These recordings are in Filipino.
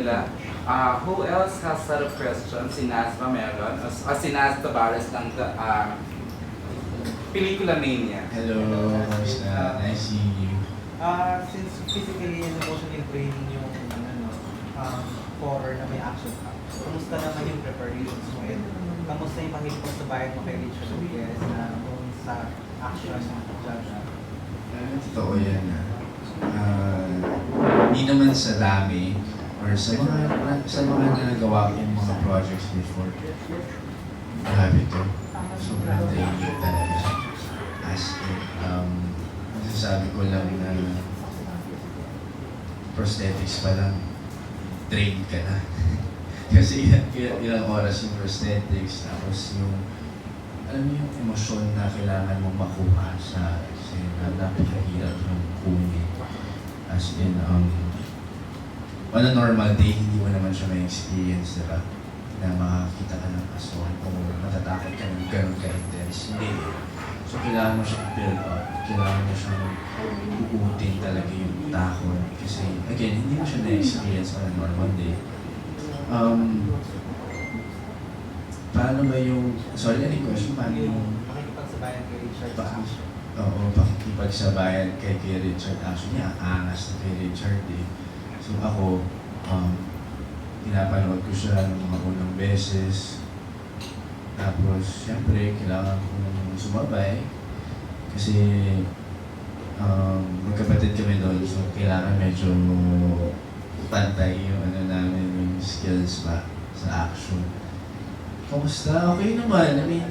nila. Who else has set of questions? Si Naz ba meron? Si Naz Tavares ng Pelikula Mania. Hello, kamusta? Nice seeing you. Since physically and emotionally training yung horror na may action ka, kamusta naman yung preparations mo? And kamusta yung pakikipagsabayan mo kay Richard Gutierrez na kung sa action ng Jaja? Totoo yan. Hindi naman sa dami or sa mga nagawa kong mga projects before. Grabe to. Sobrang training talaga. As in, masasabi ko lang na prosthetics pa lang, train ka na. Kasi ilang oras yung prosthetics, tapos yung, alam mo yung emosyon na kailangan mong makuha sa napakahirap yung kunin. As in, on a normal day, hindi mo naman siya may experience, diba? Na makakita ka ng aswang kung matatakot ka ng ganun ka-intense. Hindi. So, kailangan mo siyang build up. Kailangan mo siyang uutin talaga yung takot. Kasi, again, hindi mo siya na-experience on a normal day. Paano ba yung... Sorry, ano yung question? Paano yung... Pakikipagsabayan kay Richard sa action? Oo, pakikipagsabayan kay Richard. Actually, ang angas na kay Richard eh. So, ako, pinapanood ko siya ng mga unang beses. Tapos, syempre, kailangan kong sumabay. Kasi, magkapatid kami doon. So, kailangan medyo pantay yung namin, yung skills ba sa action. Kamusta? Okay naman. I mean,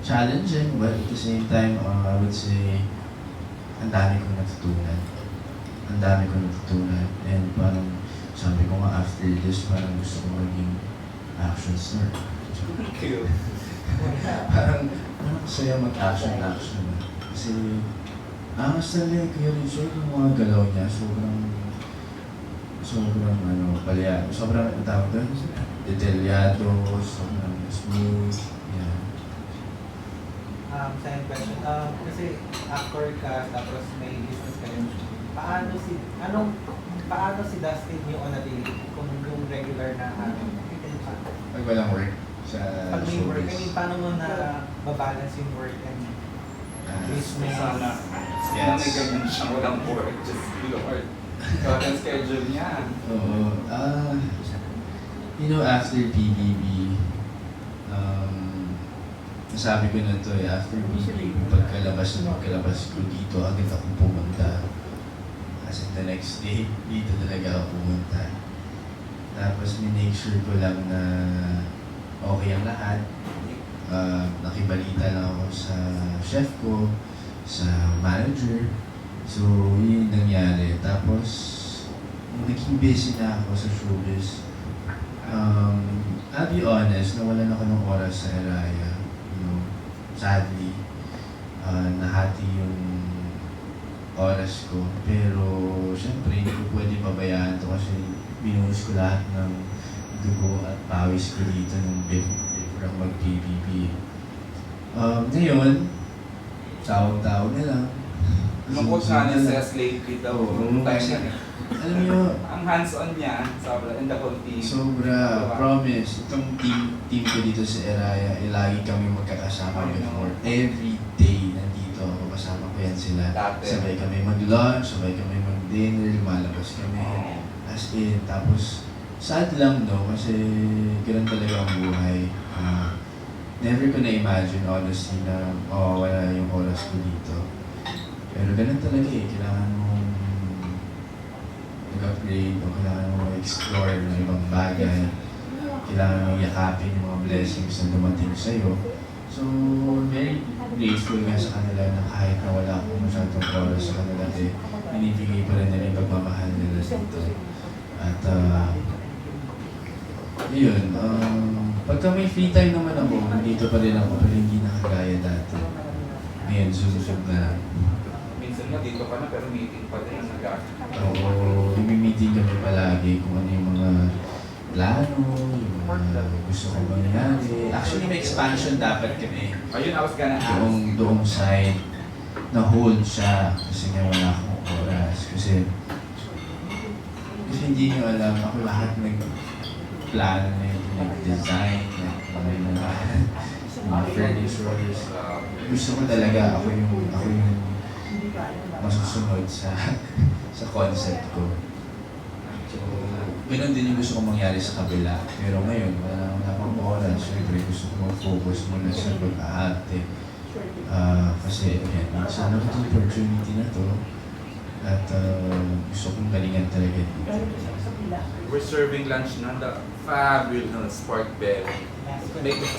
challenging, but at the same time, I would say, ang dami kong natutunan. Ang dami kong natutunan. And parang, sabi ko nga after this, parang gusto ko maging action star. parang masaya mag-action. Kasi, angas talaga kay Richard yung mga galaw niya. Sobrang palya. Sobrang ang tawag doon. Detalyado, sobrang smooth. Yeah. Second question. Kasi actor ka, tapos may business ka rin. Paano si Dustin yung on a daily kung yung regular na Pag walang work sa pag may work, I showbiz. mean, paano mo na babalance yung work and business? Sana. Sana may ganyan siyang walang work. Just Lord. So, ang schedule niya. Oo. After PBB, nasabi ko na to after PBB, pagkalabas ko dito, agad akong pumunta. Kasi the next day, dito talaga ako pumunta. Tapos minake sure ko lang na okay ang lahat. Nakibalita lang ako sa chef ko, sa manager. So, yun yung nangyari. Tapos, naging busy na ako sa showbiz. I'll be honest, nawalan ako ng oras sa Eraya. Sadly, nahati yung oras ko. Pero, syempre, hindi ko pwede pabayaan to kasi binuhos ko lahat ng dugo at pawis ko dito nung before mag-PBB. Ngayon, tawag-tawag na lang. Lungkot nga niya sa lately daw. Kasi, alam niyo, ang hands-on niya, sobra, and the whole team. sobra, promise. Itong team ko dito sa Eraya, lagi kami magkakasama before. Every day nandito ako, kasama ko yan sila. Dati. Sabay kami mag-lunch, sabay kami mag-dinner, lumalabas kami. As in, tapos, sad lang no, kasi ganun talaga ang buhay. Never ko na-imagine, honestly, na wala yung oras ko dito. Pero ganun talaga kailangan mong mag-upgrade o kailangan mong explore ng ibang bagay. Kailangan mong yakapin yung mga blessings na dumating sa'yo. So, very grateful nga sa kanila na kahit na wala akong masyadong oras sa kanila, binibigay pa rin nila yung pagmamahal nila dito. At, yun, pagka may free time naman ako, nandito pa rin ako, pero hindi nakagaya dati. Ngayon, susunod na lang. Minsan nga dito ka na, pero meeting pa din ang nag-aakit. Oo, meeting kami palagi kung ano yung mga plano, yung mga gusto kong mangyari. Actually, may expansion dapat kami. Ayun, I was gonna ask. Doong side, na-hold siya kasi nga wala akong oras. Kasi Kasi hindi nyo alam, ako lahat nag-plano na yun, nag-design, mga furnitures. Gusto ko talaga ako yung masusunod sa sa concept ko. So, ganun din yung gusto kong mangyari sa kabila. Pero ngayon, wala pang oras. Siyempre, gusto ko mag-focus muna sa pag-aarte. Kasi, again, sana ko itong opportunity na to. At gusto kong galingan talaga dito. We're serving lunch na the fabulous pork belly.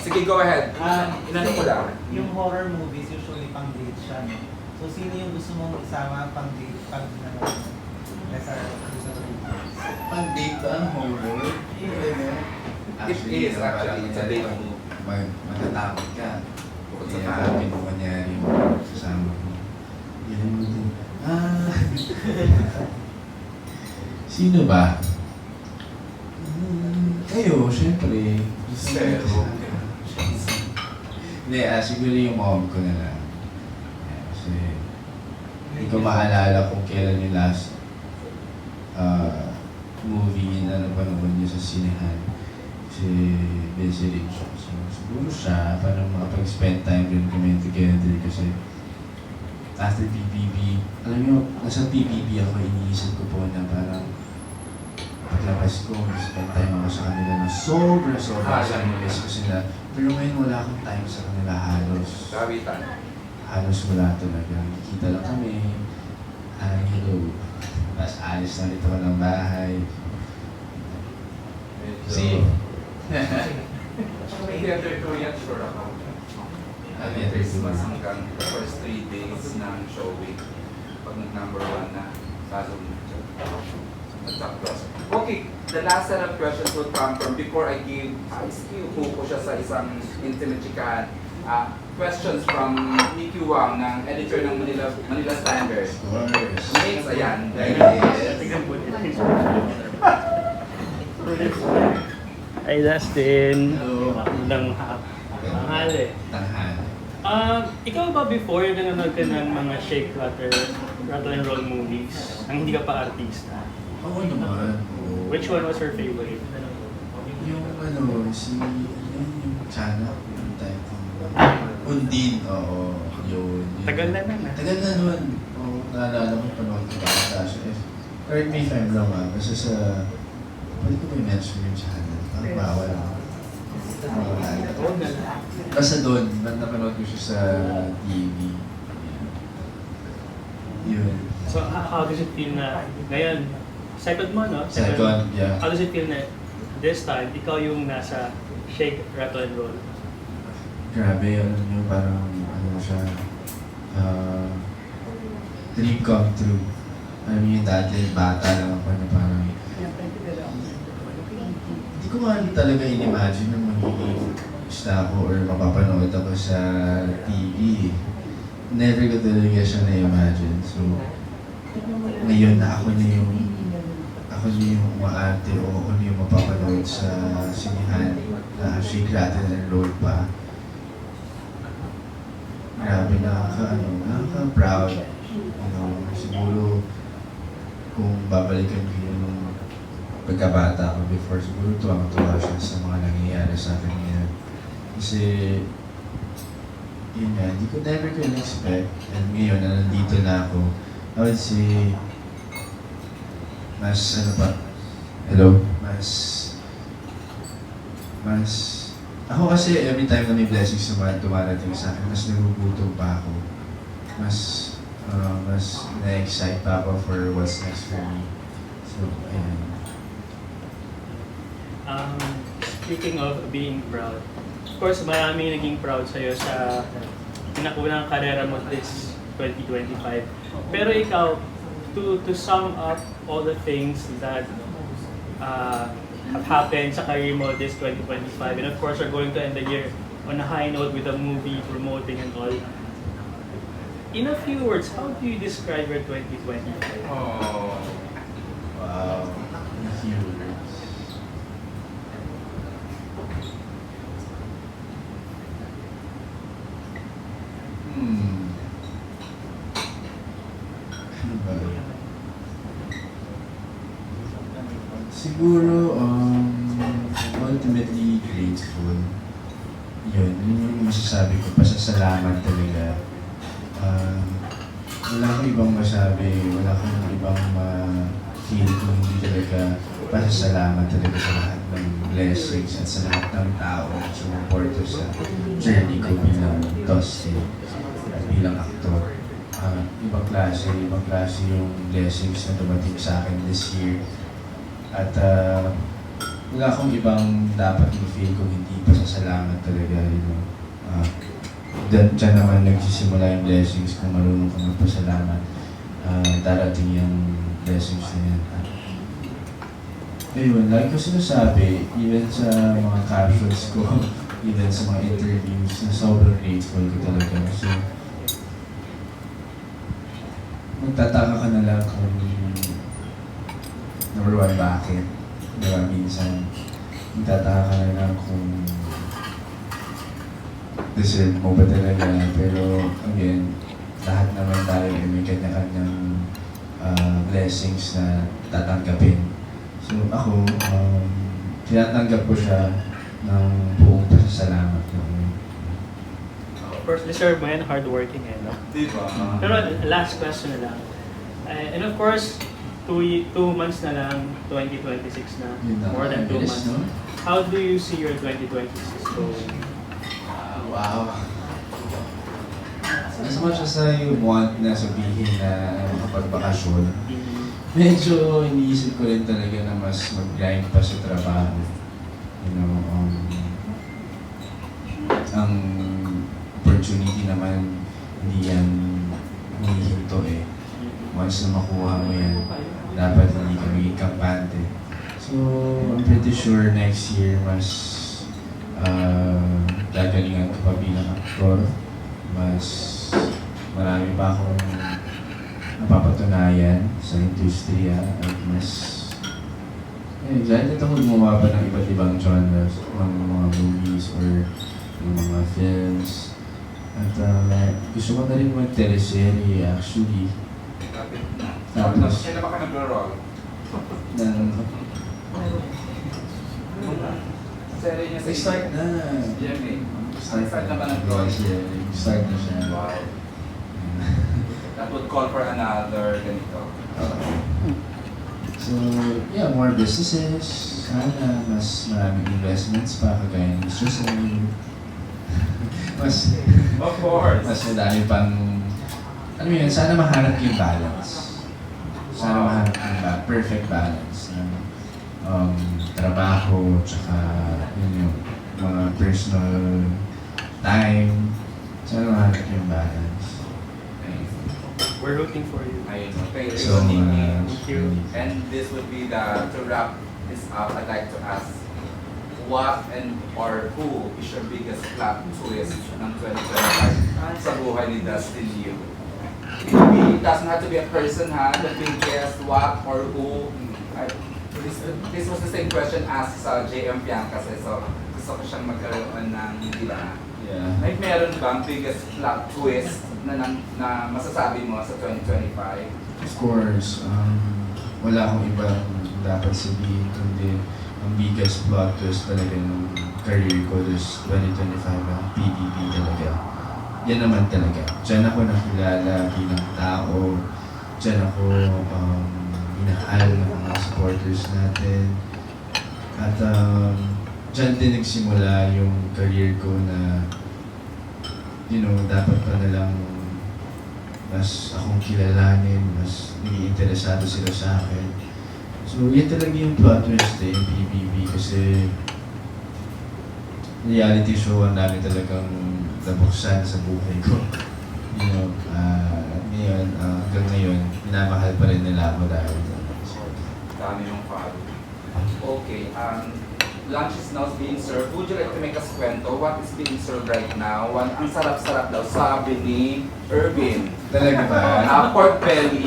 Sige, go ahead. Inano ko lang. Yung horror movies, usually pang date siya, no? So, sino yung gusto mong isama pang date, pag ano, nasa Pag-date ba ang horror? It is actually, it's a date movie. Matatakot ka. Bukod sa Kaya takot. mo kunyari yung kasama mo. Yan mo din. Sino ba? Kayo, syempre. Pero, Hindi, siguro yung mom ko na lang. Kasi, hindi ko maalala kung kailan yung last movie na napanood niya sa sinehan. Si busy rin siya. So, siguro siya, para makapag-spend time rin kami together kasi after PBB, alam niyo, nasa PBB ako, iniisip ko po na parang paglabas ko, spend time ako sa kanila na sobra sa miss ko sila. Pero ngayon wala akong time sa kanila halos. kawitan. Halos wala talaga. Nakikita lang kami. Hi, hello. Tapos alis na rito ng bahay. See? Theater ko yan, sure ako. Christmas hanggang the first 3 days ng showing. Pag nag-number 1 na, lalo na. Okay, the last set of questions will come from before I give skill ko siya sa isang intimate chikahan. Questions from Nicky Wang, ng editor ng Manila Standard. Of course. Names, ayan. Hi Dustin. Hello. Magandang tanghali. Tanghali. Ikaw ba before nanonood ka ng mga shake, rattle and roll movies nang hindi ka pa artista? Oo naman. Oo. Which one was your favorite? Yung yung Chana, yung title. Undin, oo. Yun. Tagal na na. Tagal na nun. Oo, naalala ko panood ko ba kasi correct me if I'm wrong basta sa pwede ko ba i-mention yung channel? Parang bawal basta doon, napanood ko siya sa TV. Yun. So how does it feel na ngayon, second mo, no? Second, yeah. How does it feel na this time, ikaw yung nasa shake, rattle and roll? Grabe, alam niyo, parang ano siya, dream come true. Alam niyo, dati, bata lang ako na parang, hindi ko nga talaga in-imagine na magiging star ako or mapapanood ako sa TV. Never ko talaga siya na-imagine. So, ngayon na ako na yung umaarte o ako na yung mapapanood sa sinihan na shake, rattle, and roll pa. Grabe, nakaka-proud. Siguro, kung babalikan ko yung pagkabata ko before, siguro tuwang-tuwa siya sa mga nangyayari sa akin ngayon. Kasi, yun nga, hindi ko never ko in-expect. And ngayon, na nandito na ako, I would say, hello? Ako kasi every time na may blessings na dumarating sa akin, mas nagugutom pa ako. Mas na-excite pa ako for what's next for me. So, ayan. Speaking of being proud, of course, maraming naging proud sa'yo sa pinakunang karera mo this 2025. Pero ikaw, to sum up all the things that have happened sa career mo this 2025, and of course, we're going to end the year on a high note with a movie, promoting and all. In a few words, how do you describe your 2025? Oh. Wow. A few words. Ano ba? Siguro, ultimately grateful. Yun yung masasabi ko. Pasasalamat talaga. Wala akong ibang masabi. Wala akong ibang feel kung hindi talaga pasasalamat talaga sa lahat ng blessings at sa lahat ng tao at sumuporto sa journey ko bilang Toste at bilang aktor. Ibang klase yung blessings na dumating sa akin this year. At wala akong ibang dapat i-feel kung hindi pasasalamat talaga. Diyan naman nagsisimula yung blessings kung marunong kang magpasalamat. Darating yung blessings na yan. Ayun, lagi ko sinasabi, even sa mga captions ko, even sa mga interviews, na sobrang grateful ko talaga. So, magtataka ka na lang kung number one, bakit? Diba, minsan, magtataka ka na lang kung deserve mo ba talaga. Pero, again, lahat naman tayo ay may kanya-kanyang blessings na tatanggapin. So, ako, tinatanggap ko siya ng buong pasasalamat. Of course, deserve mo yan, hardworking eh, no? Diba? Pero last question na lang. And of course, 2 months na lang, 2026 na. Yun na, More than 2 bilis, months. no? How do you see your 2026 going? Wow. As much as I want na sabihin na mapagbakasyon, medyo iniisip ko rin talaga na mas mag-grind pa sa trabaho. Ang opportunity naman, hindi yan hinihinto eh. Once na makuha mo yan, dapat hindi ka maging kampante. So, I'm pretty sure next year mas gagalingan ko pa bilang aktor. Mas marami pa akong napapatunayan sa industriya at mas excited ako gumawa pa ng iba't ibang genres ng mga movies or ng mga films. At gusto ko na rin mag-teleserye actually. Tapos, Kailan ba ka nag-roll? Serye niya sa Start na. Yan eh. Start na ba nag-roll? Start na siya. Wow. That would call for another ganito. So, yeah, more businesses. Sana mas maraming investments pa kagaya ni Susan. mas Of course. madami pang, ano yun, sana mahanap yung balance. Sana mahanap yung perfect balance ng trabaho, tsaka yun yung mga personal time. Sana mahanap yung balance. We're rooting for you. Ayun. Thank you. So, Thank you. And this would be to wrap this up, I'd like to ask, what and or who is your biggest plot twist ng 2025 sa buhay ni Dustin Liu? It doesn't have to be a person, ha? The biggest, what or who. This was the same question asked sa JM Piancas, so gusto ko siyang magkaroon ng, di ba? Yeah. Like, meron bang biggest plot twist na masasabi mo sa 2025? Of course, wala akong ibang dapat sabihin kundi ang biggest plot twist talaga ng career ko this 2025 ang PBB talaga. Yan naman talaga. Diyan ako nakilala bilang tao. Diyan ako minahal ng mga supporters natin. At diyan din nagsimula yung career ko na dapat pa nalang mas akong kilalanin, mas naging interesado sila sa akin. So, yan talaga yung plot twist yung PBB kasi reality show ang dami talagang nabuksan sa buhay ko. Ngayon, hanggang ngayon, minamahal pa rin nila ako dahil Dami yung follow. Okay, lunch is now being served. Would you like to make us kwento what is being served right now? Ang sarap-sarap daw, sabi ni Irvin. talaga ba? Pork belly.